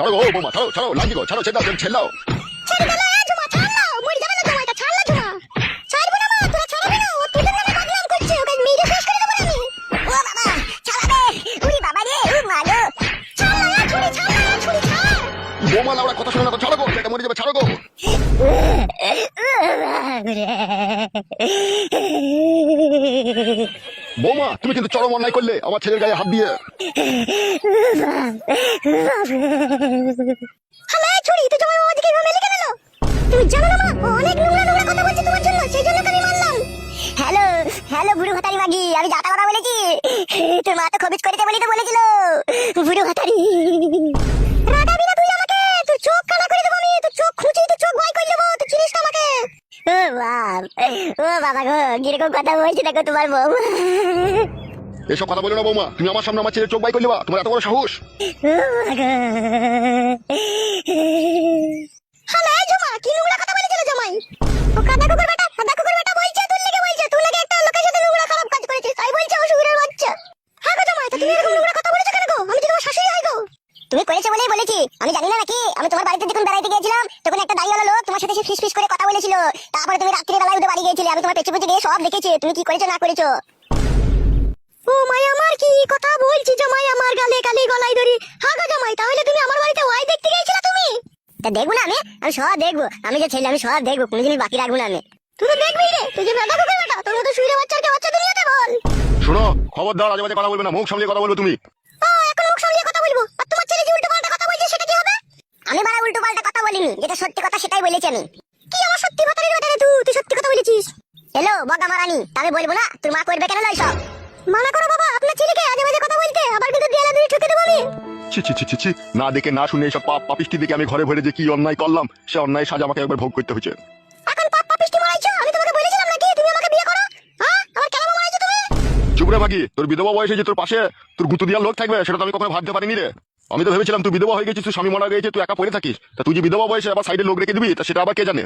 ছাড়ো গো বৌমা, ছাড়ো ছাড়ো, লাগি গো, ছাড়ো, ছেড়ে দাও, ছেড়ে দাও। ছেড়ে দাও ঝুমা, ছাড়লো, মরে যাবে না ঝুমা, এটা ছাড়লো ঝুমা। ছাড়বো না মা, তোরা ছাড়বি না, ও তোদের নামে বদনাম করছে, ওকে মেরে শেষ করে দেবো আমি। ও বাবা, ছাড়াবে, উরি বাবা রে, ও মা গো। ছাড়লো ছুরি, ছাড়লো ছুরি, ছাড়। বৌমা লাউড়া কথা শোনো না তো, ছাড়ো গো, এটা মরে যাবে, ছাড়ো গো। বৌমা তুমি কিন্তু চরম অন্যায় করলে আমার ছেলের গায়ে হাত দিয়ে। হালে ছুরি, তুই তোমার ওদিকে এভাবে মেলে কেন এলো? তুমি জানো না মা, ও অনেক নোংরা নোংরা কথা বলছে তোমার জন্য, সেই জন্য আমি মানলাম। হ্যালো হ্যালো বুড়ো ভাতারি মাগি, আমি যাতা কথা বলেছি। তোর মা তো খবিজ করেছে বলি তো বলেছিল। বুড়ো ভাতারি রাগাবি না তুই আমাকে, তোর চোখ কানা করে দেবো আমি, তোর চোখ খুঁচি, তোর চোখ ভয় করে দেবো, তুই চিনিস না আমাকে। ও বাপ, ও বাবা গো, কিরকম কথা বলছি দেখো তোমার বউ। এসব কথা বলো না বৌমা, তুমি আমার সামনে আমার ছেলের চোখ বাই করলে, তোমার এত বড় সাহস। হালে জমা, কি নোংরা কথা বলেছিল জামাই? ও কাদা কুকুর বেটা, কাদা কুকুর বেটা বলছে, তোর লেগে বলছে, তুই লাগে একটা লোকের সাথে নোংরা খারাপ কাজ করেছিস, তাই বলছে অসুবিধার বাচ্চা। হ্যাঁ গো জামাই, তা তুমি এরকম নোংরা কথা বলেছো কেন গো? আমি তো তোমার শাশুড়ি হই গো। তুমি করেছো বলেই বলেছি, আমি জানি না নাকি? আমি তোমার বাড়িতে যখন বেড়াইতে গিয়েছিলাম, তখন একটা দাইওয়ালা লোক তোমার সাথে ফিস ফিস করে কথা বলেছিল, তারপরে তুমি রাত্রি বেলায় ওদের বাড়ি গিয়েছিলে, আমি তোমার পেছনে পেছনে গিয়ে সব দেখেছি, তুমি কি করেছো না করেছো। ও মাই, আমার কি কথা বলছি জামাই, আমার গালে গালে গলায় ধরি। হ্যাঁ গো জামাই, তাহলে তুমি আমার বাড়িতে ওয়াই দেখতে গিয়েছিলা তুমি? তা দেখবো না আমি সব দেখবো, আমি যে ছেলে আমি সব দেখবো, কোনো জিনিস বাকি রাখবো না আমি। তুই তো দেখবি রে, তুই যে বেটা কুকুর বেটা, তোর মতো শুইরে বাচ্চাকে বাচ্চা দুনিয়াতে বল। শোনো খবরদার, আজে বাজে কথা বলবে না, মুখ সামলিয়ে কথা বলবে তুমি। এখন মুখ সামলিয়ে কথা বলবো, আর তোমার ছেলে যে উল্টো পাল্টা কথা বলছে সেটা কি হবে? আমি বাড়া উল্টো পাল্টা কথা বলিনি, যেটা সত্যি কথা সেটাই বলেছি আমি। কি আমার সত্যি কথা রে বেটা রে, তুই সত্যি কথা বলেছিস। হ্যালো বগা মারানি, আমি বলবো না, তোর মা করবে কেন লয় সব? মানা করো বাবা আপনার ছেলেকে আজে বাজে কথা বলতে, আবার কিন্তু দেয়ালে দিয়ে ঠুকে দেবো আমি। ছি ছি ছি ছি ছি, না দেখে না শুনে এইসব পাপ পাপিষ্টি দেখে আমি ঘরে ভরে যে কি অন্যায় করলাম, সে অন্যায় সাজা আমাকে একবার ভোগ করতে হয়েছে। এখন পাপ পাপিষ্টি মারাইছো, আমি তোমাকে বলেছিলাম নাকি তুমি আমাকে বিয়ে করো? হ্যাঁ, আমার কেন মারাইছো তুমি? চুপ রে বাকি, তোর বিধবা বয়সে যে তোর পাশে তোর গুঁতো দেওয়ার লোক থাকবে সেটা তো আমি কখনো ভাবতে পারিনি রে। আমি তো ভেবেছিলাম তুই বিধবা হয়ে গেছিস, তুই স্বামী মারা গেছে, তুই একা পড়ে থাকিস, তা তুই যে বিধবা বয়সে আবার সাইডে লোক রেখে দিবি, তা সেটা আবার কে জানে।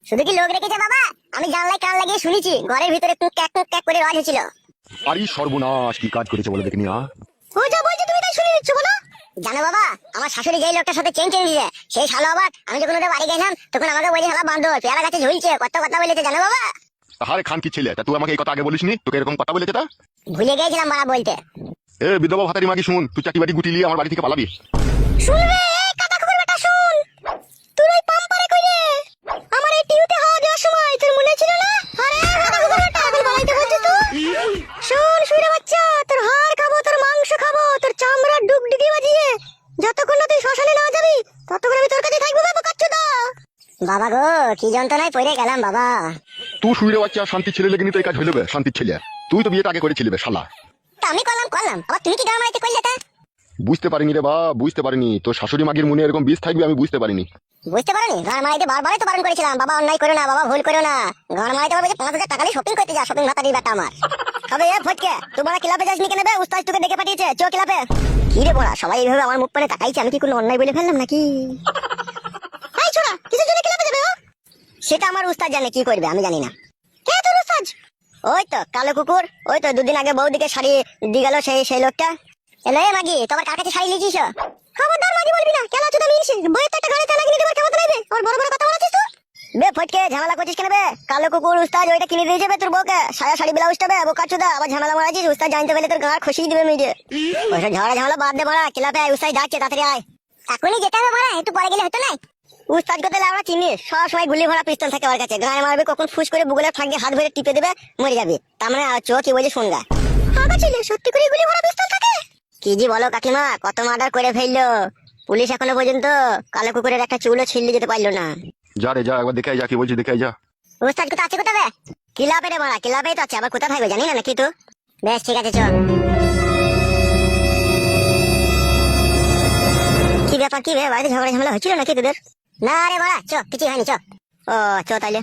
শুধু কি লোক রেখেছে বাবা, আমি জানলায় কান লাগিয়ে শুনেছি, ঘরের ভিতরে টুক ট্যাক করে রাজ হয়েছিল। আরে সর্বনাশ, কি কাজ করেছে বলে দেখিনি। ও যা বলছে তুমি তাই শুনে নিচ্ছ বলো। জানো বাবা, আমার শাশুড়ি যেই লোকটার সাথে চেন দিয়েছে, সেই শালো আবার আমি যখন ওদের বাড়ি গেলাম তখন আমাকে বলে শালা বান্দর পেয়ারা গাছে ঝুলছে, কত কথা বলেছে জানো বাবা। তাহারে খান কি ছেলে, তা তুই আমাকে এই কথা আগে বলিসনি, তোকে এরকম কথা বলেছে তা? ভুলে গিয়েছিলাম বাবা বলতে। এ বিধবা ভাতারি মাগি শুন, তুই চাটি বাটি গুটি নিয়ে আমার বাড়ি থেকে পালাবি। শুনবে এই কাটা কুকুর বেটা শুন, তুই ওই পাম্পারে কইরে আমার এই টিউতে হাওয়া দেওয়ার সময় তোর মনে ছিল না? আরে কাটা কুকুর বেটা এখন বাড়াইতে বলছিস তুই? শুন শুইরে বাচ্চা, তোর হাড় খাবো, তোর মাংস খাবো, তোর চামড়া ডুগডুগি বাজিয়ে যতক্ষণ না তুই শ্মশানে না যাবি ততক্ষণ আমি তোর কাছে থাকবো বাবা কাচ্চুদা। বাবা গো, কি যন্ত্রণায় পড়ে গেলাম বাবা। তুই শুইরে বাচ্চা, শান্তি ছেলে লেগে তো এই কাজ হইলে শান্তির ছেলে, তুই তো বিয়েটা আগে করেছিলি বে শালা। তা আমি করলাম আবার তুমি কি গান মারাইতে করলে তা? বুঝতে পারিনি রে বা, বুঝতে পারিনি তোর শাশুড়ি মাগির মনে এরকম বিষ থাকবে, আমি বুঝতে পারিনি। বুঝতে পারোনি? গান মারাইতে বারবারই তো বারণ করেছিলাম, বাবা অন্যায় করো না, বাবা ভুল করো না। গান মারাইতে পারবে যে 5,000 টাকা দিয়ে শপিং করতে যা, শপিং ভাতা দিয়ে বেটা আমার। তবে এ ফটকে, তোমার ক্লাবে যাসনি কেন বে? উস্তাদ তোকে ডেকে পাঠিয়েছে, চো ক্লাবে। কি রে বড়া, সবাই এইভাবে আমার মুখ পানে তাকাইছে, আমি কি কোনো অন্যায় বলে ফেললাম নাকি? এই ছোড়া, কিসের জন্য ক্লাবে যাবে ও? সেটা আমার উস্তাদ জানে কি করবে, আমি জানি না। কে তোর উস্তাদ? ওই তো কালো কুকুর, ওই তো দুদিন আগে বউদিকে শাড়ি দিয়ে গেল সেই লোকটা। এলো এ মাগি, তোমার কার কাছে শাড়ি লিয়েছিস? খবরদার মাগি বলবি না, কেন চুদা মিলছে বইয়ের তো একটা গাড়িতে লাগিয়ে দেবার ক্ষমতা নাই বে, আর বড় বড় কথা বলছিস তুই। বে ফটকে, ঝামেলা করছিস কেন বে? কালো কুকুর উস্তাদ ওইটা কিনে দিয়ে যাবে তোর বউকে, সায়া শাড়ি ব্লাউজটা বে, বোকা চুদা আবার ঝামেলা মারাছিস, উস্তাদ জানতে পারলে তোর গাঁড় খসিয়ে দিবে মেজে। ওইসব ঝামেলা বাদ দে বড়া, ক্লাবে আয়, উস্তাদ যাচ্ছে, তাড়াতাড়ি আয়। এখনই যেতে হবে বড়া, একটু পরে গেলে হতো না? উস্তাদ করতে আমরা চিনি, সব সময় গুলি ভরা পিস্তল থাকে ওর কাছে, গায়ে মারবে কখন ফুস করে বুগলের ফাঁক দিয়ে হাত ধরে টিপে দেবে, মরে যাবে। তার মানে চো কি বলছে শুনগা। হাগা ছিল সত্যি করে গুলি ভরা পিস্তল থাকে? কি জি বলো কাকিমা, কত মার্ডার করে ফেললো পুলিশ, এখনো পর্যন্ত কালো কুকুরের একটা চুলও ছিঁড়লে যেতে পারলো না। যা রে যা, একবার দেখে যা, কি বলছি দেখে যা। উস্তাদ কোথা আছে কোথাবে? ক্লাবে রে মারা, ক্লাবেই তো আছে, আবার কোথা থাকবে জানি না নাকি তো। বেশ ঠিক আছে চল। কি ব্যাপার, কি বে, বাড়িতে ঝগড়া ঝামেলা হচ্ছিল নাকি তোদের? না রে বাড়া, চ কিছু হয়নি, চ। ও চ তাইলে।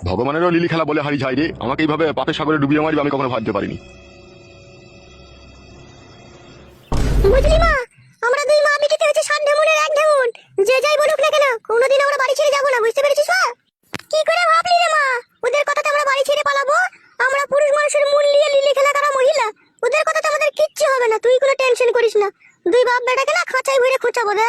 ভগবানেরও লিলি খেলা বলে হারি যায় রে, আমাকে এইভাবে পাপের সাগরে ডুবিয়ে মারবে আমি কখনো ভাবতে পারিনি। বুঝলি মা, আমরা দুই মা বিটিতে হচ্ছে 7 ঢেমুনের 1 ঢেমুন, যে যাই বলুক না কেন কোনোদিন আমরা বাড়ি ছেড়ে যাবো না, বুঝতে পেরেছিস মা? কি করে ভাবলি রে মা, ওদের কথাতে আমরা বাড়ি ছেড়ে পালাবো? আমরা পুরুষ মানুষের মূল নিয়ে লিলি খেলা করা মহিলা, ওদের কথাতে আমাদের কিচ্ছু হবে না, তুই কোনো টেনশন করিস না, দুই বাপ বেটাকে না খাঁচাই ভরে খোঁচাবো রে।